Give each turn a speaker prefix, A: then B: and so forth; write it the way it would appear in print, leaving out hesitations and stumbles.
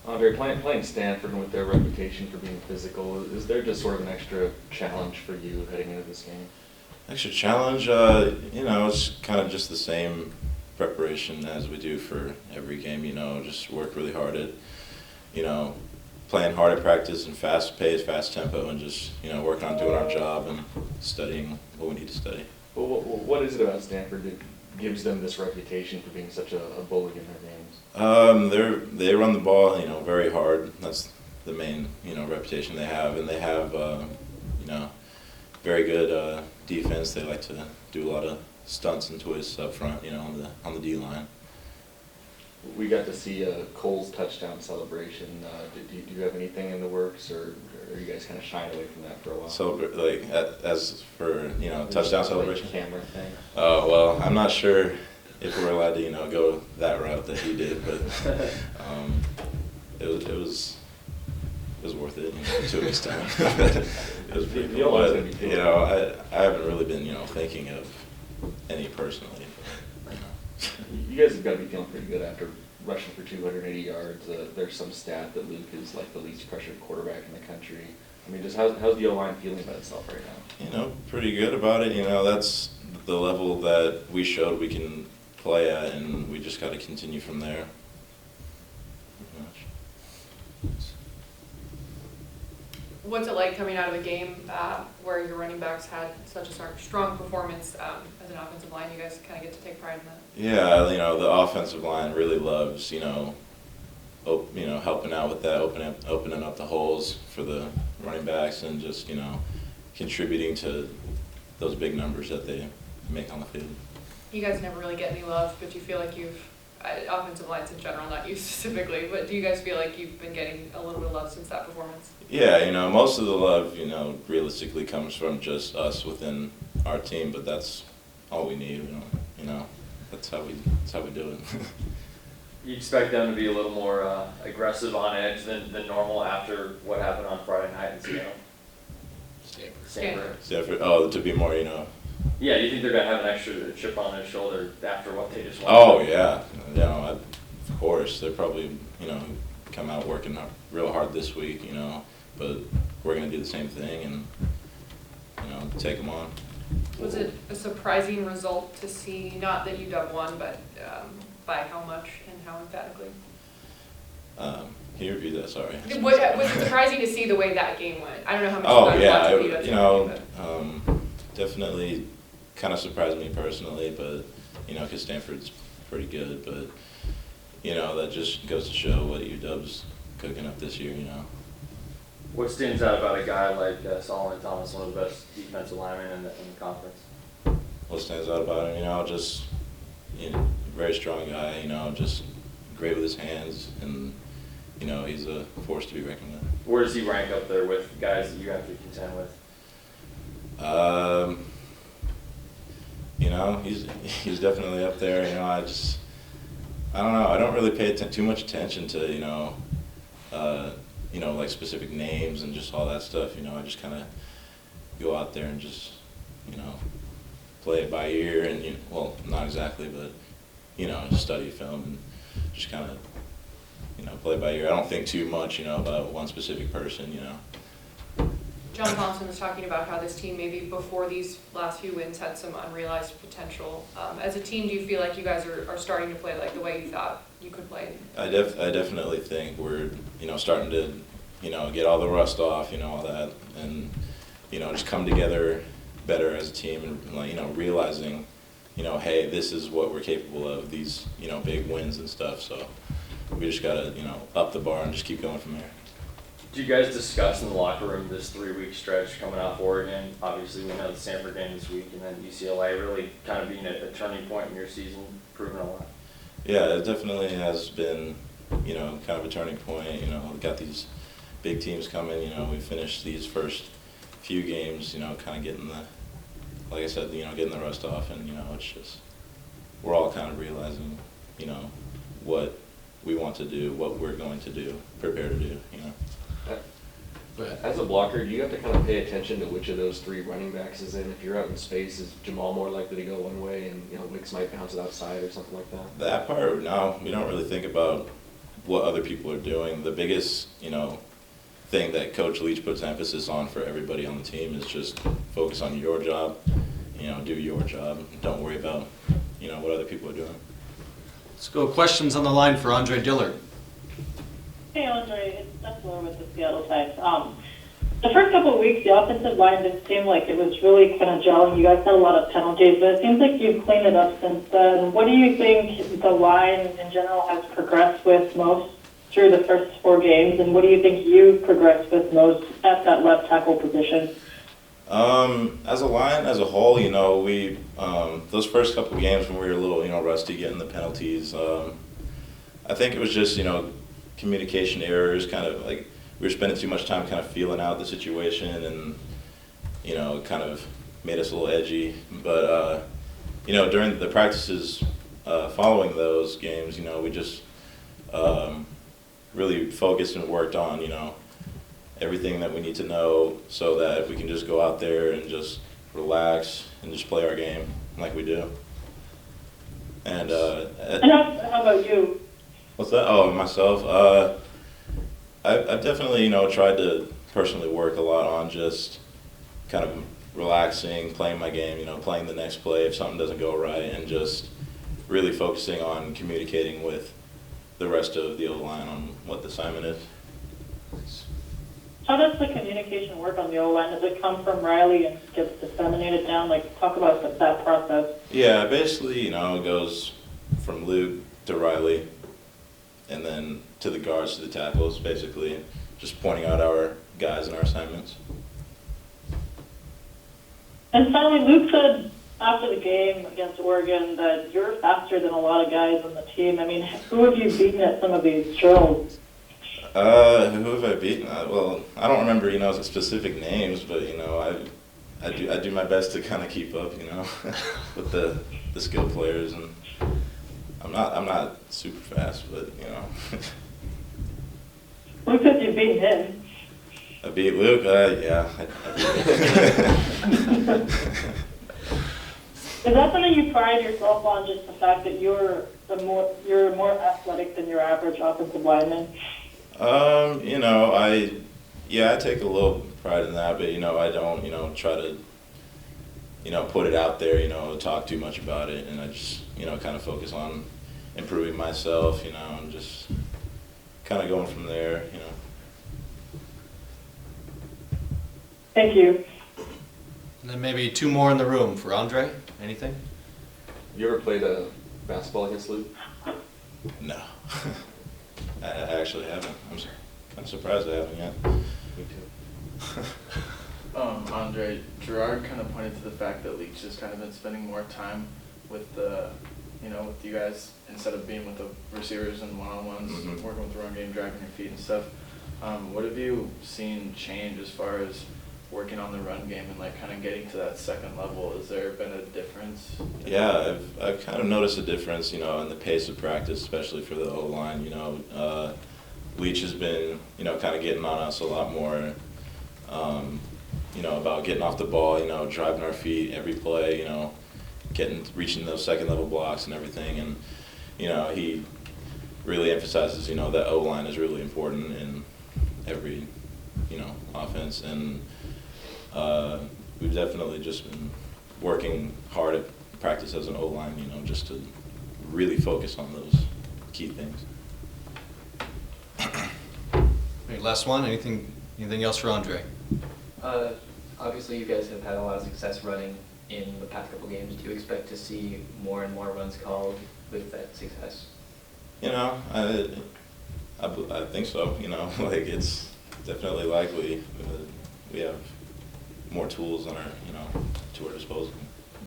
A: Andre, playing Stanford and with their reputation for being physical, is there just sort of an extra challenge for you heading into this game?
B: Extra challenge, it's kind of just the same preparation as we do for every game, just work really hard at, playing hard at practice and fast pace, fast tempo, and just, working on doing our job and studying what we need to study.
A: Well, what is it about Stanford that gives them this reputation for being such a bully in their games?
B: They run the ball, very hard. That's the main, reputation they have, and they have, very good defense. They like to do a lot of stunts and twists up front, on the D line.
A: We got to see Cole's touchdown celebration. Do you have anything in the works, or are you guys kind of shying away from that for a while?
B: So, as for touchdown celebration,
A: camera thing.
B: Oh well, I'm not sure if we're allowed to go that route that he did, but it was worth it to an extent. It was pretty cool. But, I haven't really been thinking of any personally.
A: You guys have got to be feeling pretty good after rushing for 280 yards. There's some stat that Luke is like the least pressured quarterback in the country. I mean, just how's the O-line feeling about itself right now?
B: Pretty good about it. That's the level that we showed we can play at, and we just got to continue from there.
C: What's it like coming out of a game where your running backs had such a strong performance as an offensive line? You guys kind of get to take pride in that.
B: Yeah, the offensive line really loves, helping out with that, opening up the holes for the running backs, and just, contributing to those big numbers that they make on the field.
C: You guys never really get any love, but you feel like offensive lines in general, not you specifically, but do you guys feel like you've been getting a little bit of love since that performance?
B: Yeah, most of the love, realistically comes from just us within our team, but that's all we need, that's how we do it.
D: You expect them to be a little more aggressive on edge than normal after what happened on Friday night in Seattle?
B: Stanford. Oh, to be more,
D: Yeah, do you think they're going to have an extra chip on their shoulder after what they just won?
B: Oh, yeah. Of course. They're probably, come out working real hard this week, but we're going to do the same thing and, take them on.
C: Was it a surprising result to see, not that UW won, but by how much and how emphatically?
B: Can you repeat that? Sorry.
C: Was it surprising to see the way that game went? I don't know how much
B: Oh,
C: you
B: yeah.
C: guys watched
B: Definitely kind of surprised me personally, but, because Stanford's pretty good, but, that just goes to show what UW's cooking up this year,
D: What stands out about a guy like Solomon Thomas, one of the best defensive linemen in the conference?
B: What stands out about him, just very strong guy, just great with his hands, and he's a force to be reckoned with.
D: Where does he rank up there with guys that you have to contend with?
B: He's definitely up there. I don't know. I don't really pay too much attention to like specific names and just all that stuff. I just kind of go out there and just play it by ear, and well, not exactly, but just study film and just kind of play it by ear. I don't think too much about one specific person.
C: John Thompson was talking about how this team, maybe before these last few wins, had some unrealized potential. As a team, do you feel like you guys are starting to play like the way you thought you could play?
B: I definitely think we're starting to get all the rust off, all that, and just come together better as a team, and realizing hey, this is what we're capable of, these big wins and stuff. So we just gotta up the bar and just keep going from there.
D: Did you guys discuss in the locker room this 3-week stretch coming off Oregon? Obviously, we know the Stanford game this week, and then UCLA really kind of being a turning point in your season, proving a lot.
B: Yeah, it definitely has been, kind of a turning point. We got these big teams coming. We finished these first few games, kind of getting the, like I said, getting the rust off, and it's just we're all kind of realizing, what we want to do, what we're going to do, prepare to do,
A: As a blocker, do you have to kind of pay attention to which of those three running backs is in? If you're out in space, is Jamal more likely to go one way and Wicks might bounce it outside or something like that?
B: That part, no, we don't really think about, what other people are doing. The biggest, thing that Coach Leach puts emphasis on for everybody on the team is just focus on your job, do your job. Don't worry about, what other people are doing.
E: Let's go. Questions on the line for Andre Dillard.
F: Hey, Andre, it's Dillard with the Seattle Times. The first couple of weeks, the offensive line didn't seem like it was really kind of gelling. You guys had a lot of penalties, but it seems like you've cleaned it up since then. What do you think the line in general has progressed with most through the first 4 games, and what do you think you progressed with most at that left tackle position?
B: As a line, as a whole, we those first couple of games when we were a little, rusty getting the penalties, I think it was just, communication errors, kind of like we were spending too much time kind of feeling out the situation, and, it kind of made us a little edgy. But, during the practices following those games, we just really focused and worked on, everything that we need to know so that we can just go out there and just relax and just play our game like we do. And
F: how about you?
B: what's that? Oh, myself. I've definitely, tried to personally work a lot on just kind of relaxing, playing my game, playing the next play if something doesn't go right, and just really focusing on communicating with the rest of the O-line on what the assignment is.
F: How does the communication work on the O-line? Does it come from Riley and gets disseminated down? Like, talk about that process.
B: Yeah, basically, it goes from Luke to Riley, and then to the guards, to the tackles, basically, just pointing out our guys and our assignments.
F: And finally, Luke said after the game against Oregon that you're faster than a lot of guys on the team. I mean, who have you beaten at some of these drills?
B: Who have I beaten? Well, I don't remember, the specific names, but, I do my best to kind of keep up, with the skilled players, and I'm not super fast, but,
F: Luke said you beat him.
B: I beat Luke. Yeah, I beat him.
F: Is that something you pride yourself on, just the fact that you're more athletic than your average offensive lineman?
B: I take a little pride in that, but, I don't, try to, put it out there, talk too much about it, and I just, kind of focus on improving myself, and just kind of going from there,
F: Thank you.
E: And then maybe 2 more in the room for Andre. Anything?
A: You ever played a basketball against Luke?
B: No. I actually haven't. I'm surprised I haven't yet.
A: Me too.
G: Andre, Gerard kind of pointed to the fact that Leach has kind of been spending more time with the, with you guys instead of being with the receivers and one-on-ones,
B: Mhm.
G: working with the run game, dragging your feet and stuff. What have you seen change as far as working on the run game and like kind of getting to that second level? Has there been a difference?
B: Yeah, I've kind of noticed a difference, in the pace of practice, especially for the O-line. Leach has been, kind of getting on us a lot more, about getting off the ball, driving our feet every play, reaching those second level blocks and everything. And, he really emphasizes, that O-line is really important in every, offense. And we've definitely just been working hard at practice as an O-line, just to really focus on those key things.
E: Maybe last one. Anything else for Andre?
H: Obviously, you guys have had a lot of success running in the past couple games. Do you expect to see more and more runs called with that success?
B: I think so. Like it's definitely likely. We have more tools on our, to our disposal.